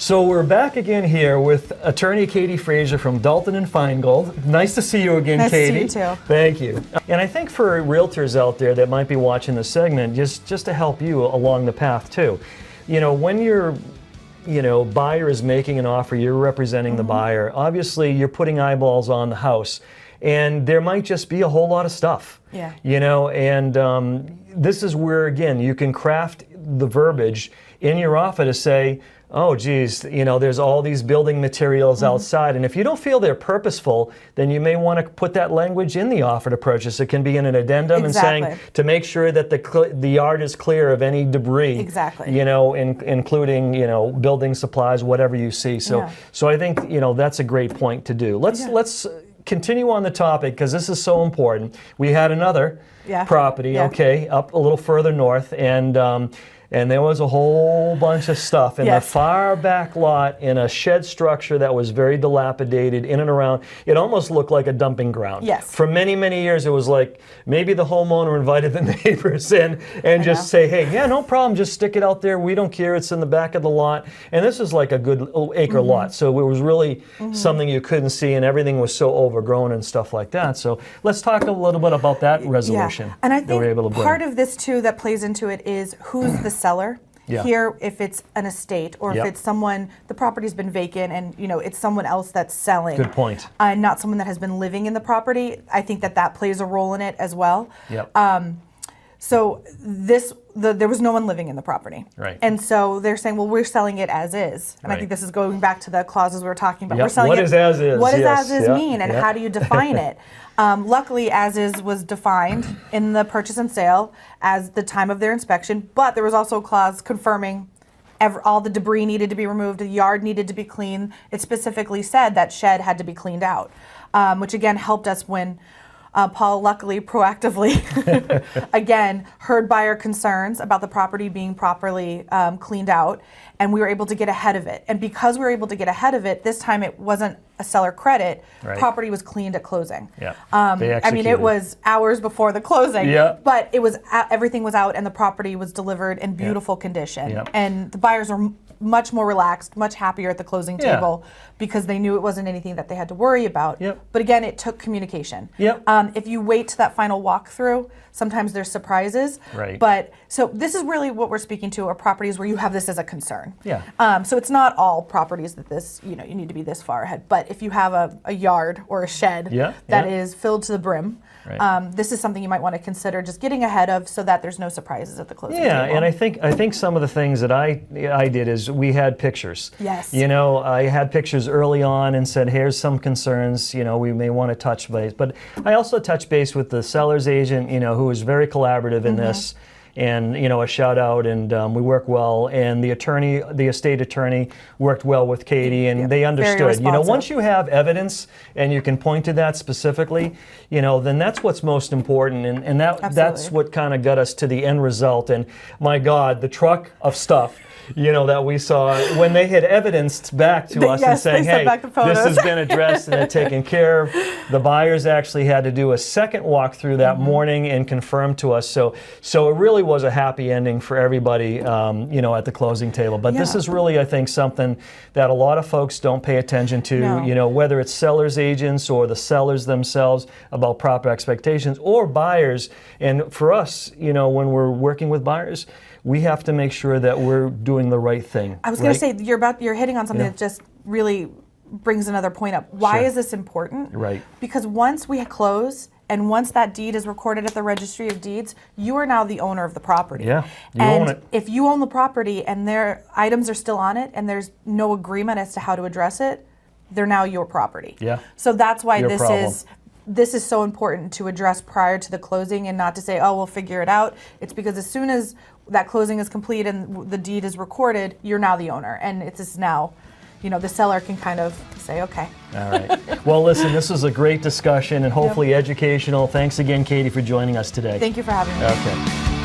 So we're back again here with attorney Katie Frazier from Dalton and Feingold. Nice to see you again, nice Katie. Nice to see you too. Thank you. And I think for realtors out there that might be watching this segment, just to help you along the path too. You know, when your buyer is making an offer, you're representing the buyer. Obviously, you're putting eyeballs on the house. And there might just be a whole lot of stuff, and this is where, again, you can craft the verbiage in your offer to say, oh, geez, there's all these building materials outside. And if you don't feel they're purposeful, then you may want to put that language in the offer to purchase. It can be in an addendum and saying to make sure that the yard is clear of any debris. Exactly. Including, building supplies, whatever you see. So I think, that's a great point to do. Let's continue on the topic because this is so important. We had another property, up a little further north, and there was a whole bunch of stuff in the far back lot in a shed structure that was very dilapidated in and around. It almost looked like a dumping ground. Yes. For many, many years, it was like maybe the homeowner invited the neighbors in and just say, hey, yeah, no problem, just stick it out there. We don't care. It's in the back of the lot. And this is like a good acre lot. So it was really something you couldn't see, and everything was so overgrown and stuff like that. So let's talk a little bit about that resolution. And I think part of this, too, that plays into it is who's the seller. Here, if it's an estate or if it's someone, the property's been vacant and it's someone else that's selling. Good point. And not someone that has been living in the property. I think that plays a role in it as well. So there was no one living in the property. Right. And so they're saying, well, we're selling it as is. And I think this is going back to the clauses we were talking about. We're selling what is as is? What does as is mean, and how do you define it? Luckily, as is was defined in the purchase and sale as the time of their inspection, but there was also a clause confirming all the debris needed to be removed, the yard needed to be cleaned. It specifically said that shed had to be cleaned out, which again helped us when Paul luckily proactively again heard buyer concerns about the property being properly cleaned out, and we were able to get ahead of it. And because we were able to get ahead of it, this time it wasn't a seller credit. Property was cleaned at closing. I mean, it was hours before the closing, but it was everything was out and the property was delivered in beautiful condition. And the buyers are much more relaxed, much happier at the closing table because they knew it wasn't anything that they had to worry about. But again, it took communication. If you wait to that final walkthrough, sometimes there's surprises. But so this is really what we're speaking to are properties where you have this as a concern. So it's not all properties that this, you need to be this far ahead. But if you have a yard or a shed that is filled to the brim, this is something you might want to consider just getting ahead of so that there's no surprises at the closing table. And I think some of the things that I did is we had pictures. I had pictures early on and said, here's some concerns, we may want to touch base. But I also touched base with the seller's agent, who was very collaborative in this. And a shout out, and we work well. And the estate attorney, worked well with Katie, and they understood. Once you have evidence and you can point to that specifically, then that's what's most important, and that's what kind of got us to the end result. And my God, the truck of stuff. That we saw when they had evidenced back to us and saying, hey, this has been addressed and taken care of. The buyers actually had to do a second walkthrough that morning and confirm to us. So it really was a happy ending for everybody, at the closing table. But this is really, I think, something that a lot of folks don't pay attention to, whether it's sellers agents or the sellers themselves about proper expectations or buyers. And for us, when we're working with buyers, we have to make sure that we're doing the right thing. I was going to say, you're hitting on something that just really brings another point up. Why is this important? Because once we close and once that deed is recorded at the Registry of Deeds, you are now the owner of the property. You own it. If you own the property and their items are still on it and there's no agreement as to how to address it, they're now your property. So that's why this is so important to address prior to the closing and not to say, oh, we'll figure it out. It's because as soon as that closing is complete and the deed is recorded, you're now the owner. And it's just now, the seller can kind of say, okay. All right. Well, listen, this was a great discussion and hopefully educational. Thanks again, Katie, for joining us today. Thank you for having me. Okay.